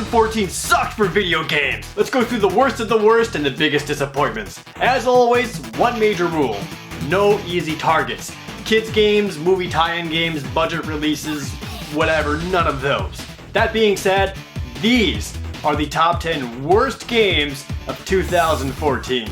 2014 sucked for video games. Let's go through the worst of the worst and the biggest disappointments. As always, one major rule: no easy targets. Kids games, movie tie-in games, budget releases, whatever, none of those. That being said, these are the top 10 worst games of 2014.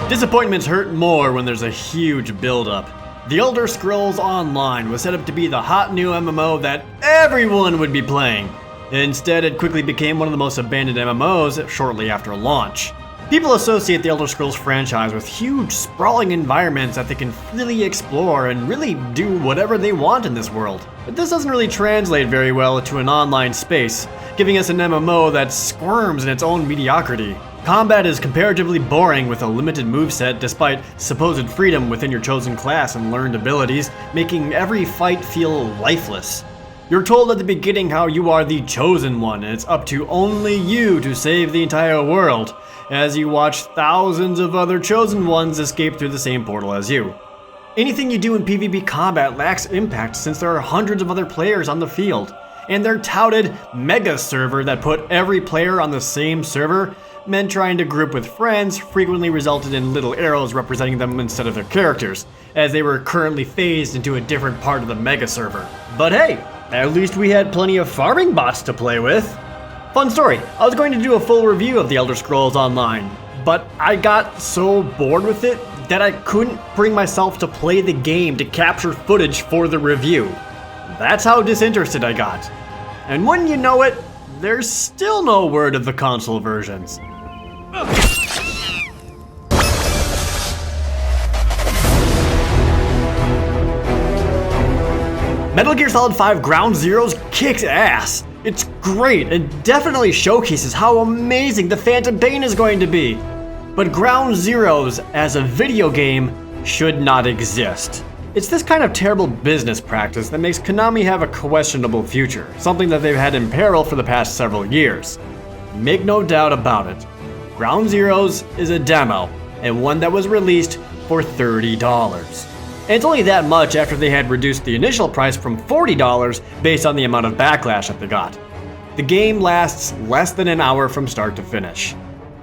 Disappointments hurt more when there's a huge build-up. The Elder Scrolls Online was set up to be the hot new MMO that everyone would be playing. Instead, it quickly became one of the most abandoned MMOs shortly after launch. People associate the Elder Scrolls franchise with huge, sprawling environments that they can freely explore and really do whatever they want in this world. But this doesn't really translate very well to an online space, giving us an MMO that squirms in its own mediocrity. Combat is comparatively boring with a limited moveset despite supposed freedom within your chosen class and learned abilities, making every fight feel lifeless. You're told at the beginning how you are the chosen one and it's up to only you to save the entire world, as you watch thousands of other chosen ones escape through the same portal as you. Anything you do in PvP combat lacks impact since there are hundreds of other players on the field, and their touted mega server that put every player on the same server meant trying to group with friends frequently resulted in little arrows representing them instead of their characters, as they were currently phased into a different part of the mega server. But hey, at least we had plenty of farming bots to play with. Fun story, I was going to do a full review of the Elder Scrolls Online, but I got so bored with it that I couldn't bring myself to play the game to capture footage for the review. That's how disinterested I got. And wouldn't you know it, there's still no word of the console versions. Metal Gear Solid 5 Ground Zeroes kicks ass. It's great and definitely showcases how amazing the Phantom Pain is going to be. But Ground Zeroes as a video game should not exist. It's this kind of terrible business practice that makes Konami have a questionable future, something that they've had in peril for the past several years. Make no doubt about it, Ground Zeroes is a demo, and one that was released for $30. And it's only that much after they had reduced the initial price from $40 based on the amount of backlash that they got. The game lasts less than an hour from start to finish.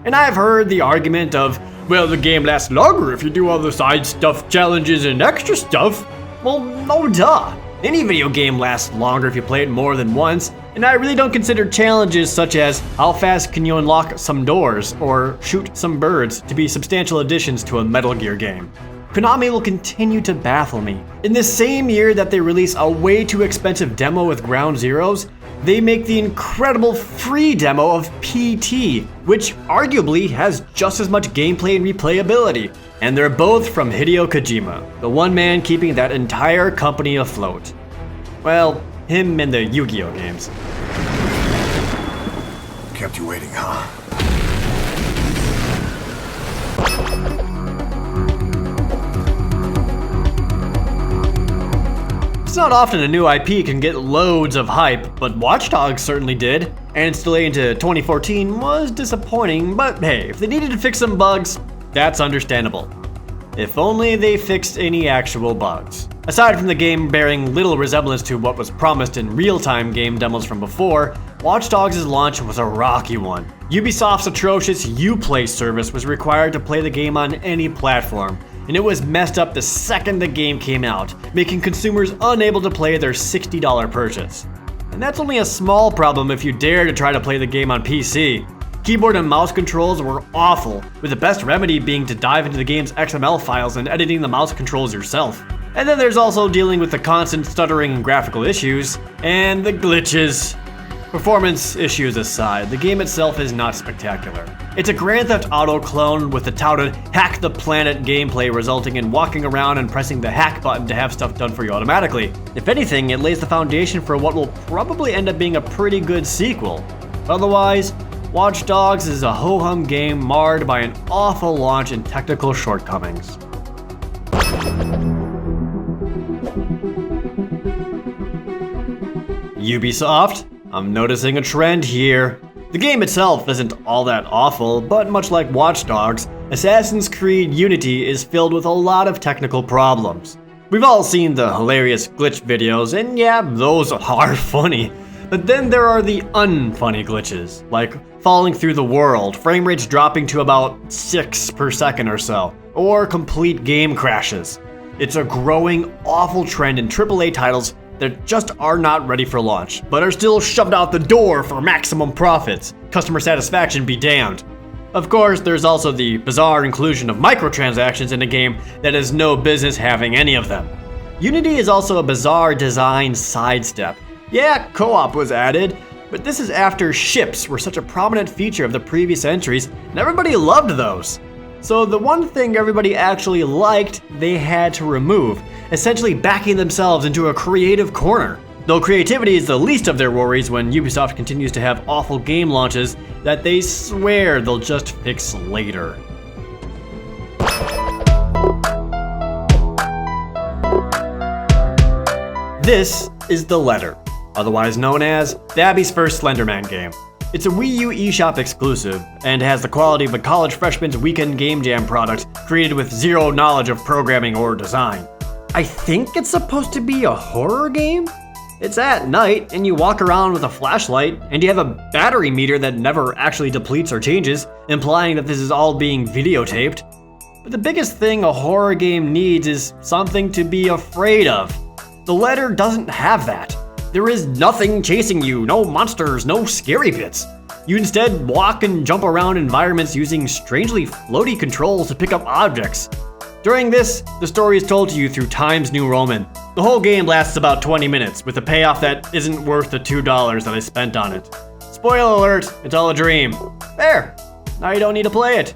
And I've heard the argument of, well, the game lasts longer if you do all the side stuff, challenges, and extra stuff. Well, no duh. Any video game lasts longer if you play it more than once, and I really don't consider challenges such as how fast can you unlock some doors or shoot some birds to be substantial additions to a Metal Gear game. Konami will continue to baffle me. In the same year that they release a way too expensive demo with Ground Zeroes, they make the incredible free demo of PT, which arguably has just as much gameplay and replayability. And they're both from Hideo Kojima, the one man keeping that entire company afloat. Well, him and the Yu-Gi-Oh games. Kept you waiting, huh? It's not often a new IP can get loads of hype, but Watch Dogs certainly did, and its delay into 2014 was disappointing, but hey, if they needed to fix some bugs, that's understandable. If only they fixed any actual bugs. Aside from the game bearing little resemblance to what was promised in real-time game demos from before, Watch Dogs' launch was a rocky one. Ubisoft's atrocious Uplay service was required to play the game on any platform, and it was messed up the second the game came out, making consumers unable to play their $60 purchase. And that's only a small problem if you dare to try to play the game on PC. Keyboard and mouse controls were awful, with the best remedy being to dive into the game's XML files and editing the mouse controls yourself. And then there's also dealing with the constant stuttering and graphical issues, and the glitches. Performance issues aside, the game itself is not spectacular. It's a Grand Theft Auto clone with the touted hack the planet gameplay resulting in walking around and pressing the hack button to have stuff done for you automatically. If anything, it lays the foundation for what will probably end up being a pretty good sequel. Otherwise, Watch Dogs is a ho-hum game marred by an awful launch and technical shortcomings. Ubisoft? I'm noticing a trend here. The game itself isn't all that awful, but much like Watch Dogs, Assassin's Creed Unity is filled with a lot of technical problems. We've all seen the hilarious glitch videos, and yeah, those are funny. But then there are the unfunny glitches, like falling through the world, frame rates dropping to about 6 per second or so, or complete game crashes. It's a growing, awful trend in AAA titles that just are not ready for launch, but are still shoved out the door for maximum profits. Customer satisfaction be damned. Of course, there's also the bizarre inclusion of microtransactions in a game that has no business having any of them. Unity is also a bizarre design sidestep. Yeah, co-op was added, but this is after ships were such a prominent feature of the previous entries, and everybody loved those. So the one thing everybody actually liked, they had to remove, essentially backing themselves into a creative corner. Though creativity is the least of their worries when Ubisoft continues to have awful game launches that they swear they'll just fix later. This is The Letter, otherwise known as Babby's first Slenderman game. It's a Wii U eShop exclusive, and has the quality of a college freshman's weekend game jam product created with zero knowledge of programming or design. I think it's supposed to be a horror game? It's at night, and you walk around with a flashlight, and you have a battery meter that never actually depletes or changes, implying that this is all being videotaped. But the biggest thing a horror game needs is something to be afraid of. The Letter doesn't have that. There is nothing chasing you, no monsters, no scary bits. You instead walk and jump around environments using strangely floaty controls to pick up objects. During this, the story is told to you through Times New Roman. The whole game lasts about 20 minutes, with a payoff that isn't worth the $2 that I spent on it. Spoiler alert, it's all a dream. There, now you don't need to play it.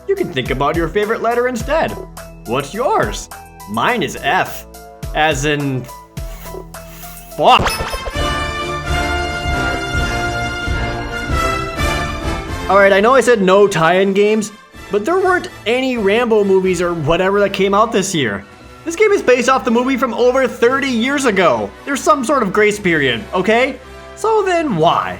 You can think about your favorite letter instead. What's yours? Mine is F, as in fuck. Alright, I know I said no tie-in games, but there weren't any Rambo movies or whatever that came out this year. This game is based off the movie from over 30 years ago. There's some sort of grace period, okay? So then why?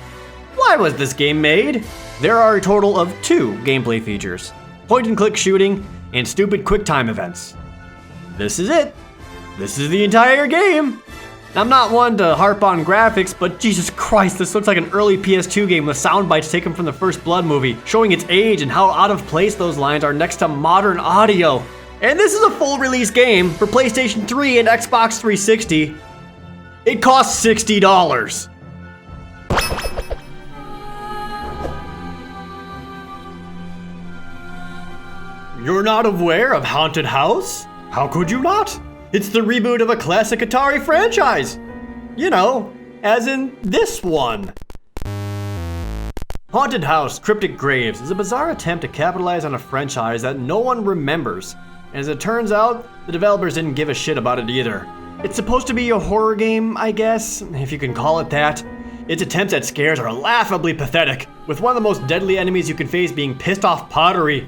Why was this game made? There are a total of 2 gameplay features: point and click shooting and stupid quick time events. This is it. This is the entire game. I'm not one to harp on graphics, but Jesus Christ, this looks like an early PS2 game with sound bites taken from the First Blood movie, showing its age and how out of place those lines are next to modern audio. And this is a full release game for PlayStation 3 and Xbox 360. It costs $60. You're not aware of Haunted House? How could you not? It's the reboot of a classic Atari franchise. You know, as in this one. Haunted House: Cryptic Graves is a bizarre attempt to capitalize on a franchise that no one remembers. And as it turns out, the developers didn't give a shit about it either. It's supposed to be a horror game, I guess, if you can call it that. Its attempts at scares are laughably pathetic, with one of the most deadly enemies you can face being pissed off pottery.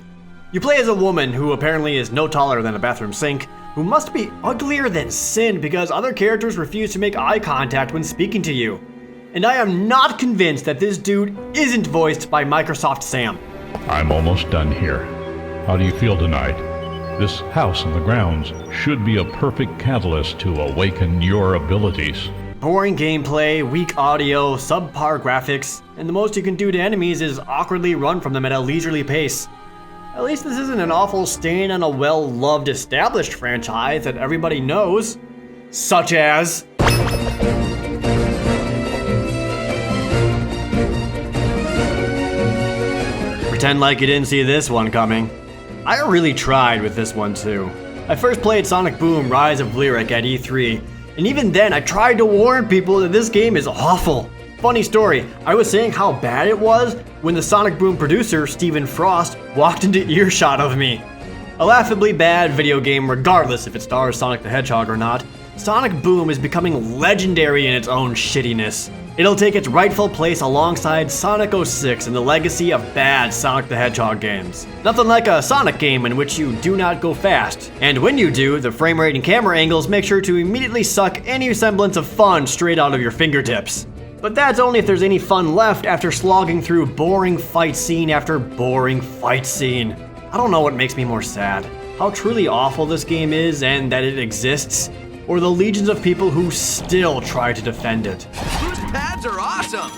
You play as a woman who apparently is no taller than a bathroom sink, who must be uglier than sin because other characters refuse to make eye contact when speaking to you. And I am not convinced that this dude isn't voiced by Microsoft Sam. I'm almost done here. How do you feel tonight? This house and the grounds should be a perfect catalyst to awaken your abilities. Boring gameplay, weak audio, subpar graphics, and the most you can do to enemies is awkwardly run from them at a leisurely pace. At least this isn't an awful stain on a well-loved established franchise that everybody knows, such as... Pretend like you didn't see this one coming. I really tried with this one too. I first played Sonic Boom: Rise of Lyric at E3, and even then I tried to warn people that this game is awful. Funny story, I was saying how bad it was when the Sonic Boom producer, Stephen Frost, walked into earshot of me. A laughably bad video game regardless if it stars Sonic the Hedgehog or not, Sonic Boom is becoming legendary in its own shittiness. It'll take its rightful place alongside Sonic 06 in the legacy of bad Sonic the Hedgehog games. Nothing like a Sonic game in which you do not go fast, and when you do, the frame rate and camera angles make sure to immediately suck any semblance of fun straight out of your fingertips. But that's only if there's any fun left after slogging through boring fight scene after boring fight scene. I don't know what makes me more sad. how truly awful this game is and that it exists, or the legions of people who still try to defend it. These pads are awesome!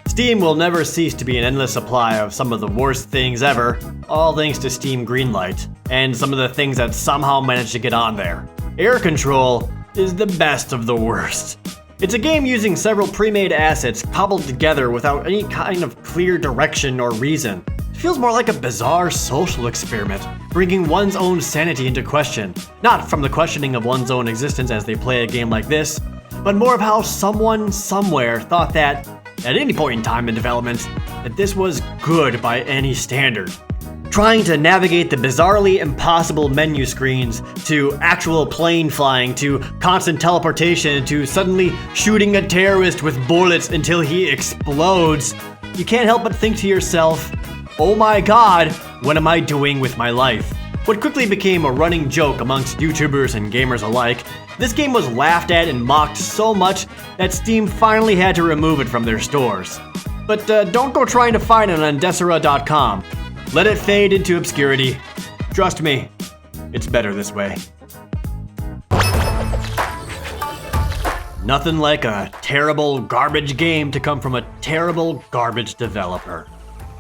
Steam will never cease to be an endless supply of some of the worst things ever, all thanks to Steam Greenlight, and some of the things that somehow managed to get on there. Air Control is the best of the worst. It's a game using several pre-made assets cobbled together without any kind of clear direction or reason. It feels more like a bizarre social experiment, bringing one's own sanity into question. Not from the questioning of one's own existence as they play a game like this, but more of how someone somewhere thought that, at any point in time in development, that this was good by any standard. Trying to navigate the bizarrely impossible menu screens, to actual plane flying, to constant teleportation, to suddenly shooting a terrorist with bullets until he explodes, you can't help but think to yourself, oh my god, what am I doing with my life? What quickly became a running joke amongst YouTubers and gamers alike, this game was laughed at and mocked so much that Steam finally had to remove it from their stores. But don't go trying to find it on Desera.com. Let it fade into obscurity. Trust me, it's better this way. Nothing like a terrible garbage game to come from a terrible garbage developer.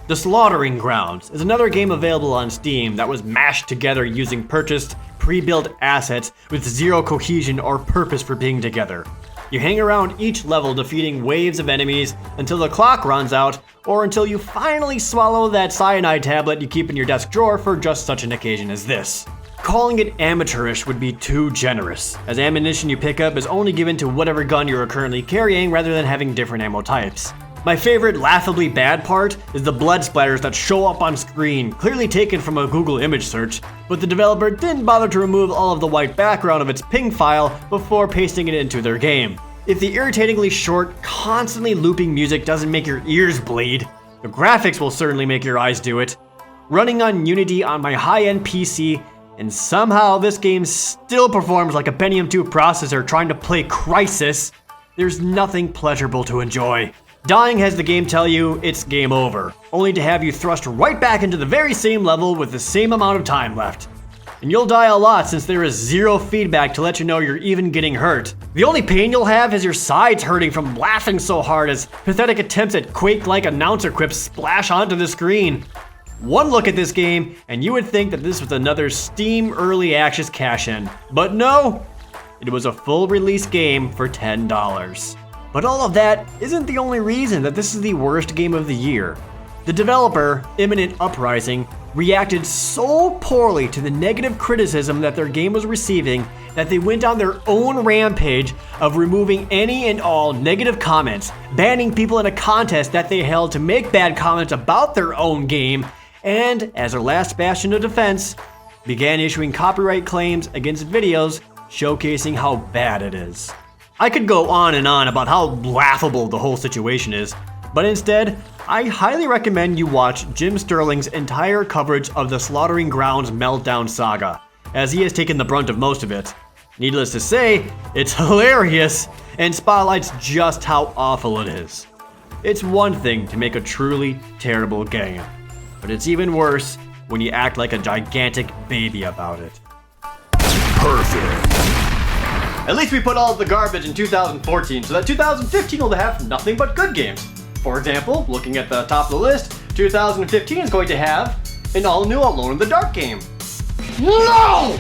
The Slaughtering Grounds is another game available on Steam that was mashed together using purchased, pre-built assets with zero cohesion or purpose for being together. You hang around each level defeating waves of enemies until the clock runs out, or until you finally swallow that cyanide tablet you keep in your desk drawer for just such an occasion as this. Calling it amateurish would be too generous, as ammunition you pick up is only given to whatever gun you are currently carrying rather than having different ammo types. My favorite laughably bad part is the blood splatters that show up on screen, clearly taken from a Google image search, but the developer didn't bother to remove all of the white background of its ping file before pasting it into their game. If the irritatingly short, constantly looping music doesn't make your ears bleed, the graphics will certainly make your eyes do it. Running on Unity on my high-end PC, and somehow this game still performs like a Pentium 2 processor trying to play Crysis, there's nothing pleasurable to enjoy. Dying has the game tell you it's game over, only to have you thrust right back into the very same level with the same amount of time left. And you'll die a lot since there is zero feedback to let you know you're even getting hurt. The only pain you'll have is your sides hurting from laughing so hard as pathetic attempts at Quake-like announcer quips splash onto the screen. One look at this game and you would think that this was another Steam Early Access cash-in. But no, it was a full release game for $10. But all of that isn't the only reason that this is the worst game of the year. The developer, Imminent Uprising, reacted so poorly to the negative criticism that their game was receiving that they went on their own rampage of removing any and all negative comments, banning people in a contest that they held to make bad comments about their own game, and, as their last bastion of defense, began issuing copyright claims against videos showcasing how bad it is. I could go on and on about how laughable the whole situation is, but instead, I highly recommend you watch Jim Sterling's entire coverage of the Slaughtering Grounds Meltdown saga, as he has taken the brunt of most of it. Needless to say, it's hilarious and spotlights just how awful it is. It's one thing to make a truly terrible game, but it's even worse when you act like a gigantic baby about it. Perfect. At least we put all of the garbage in 2014 so that 2015 will have nothing but good games. For example, looking at the top of the list, 2015 is going to have an all-new Alone in the Dark game. No!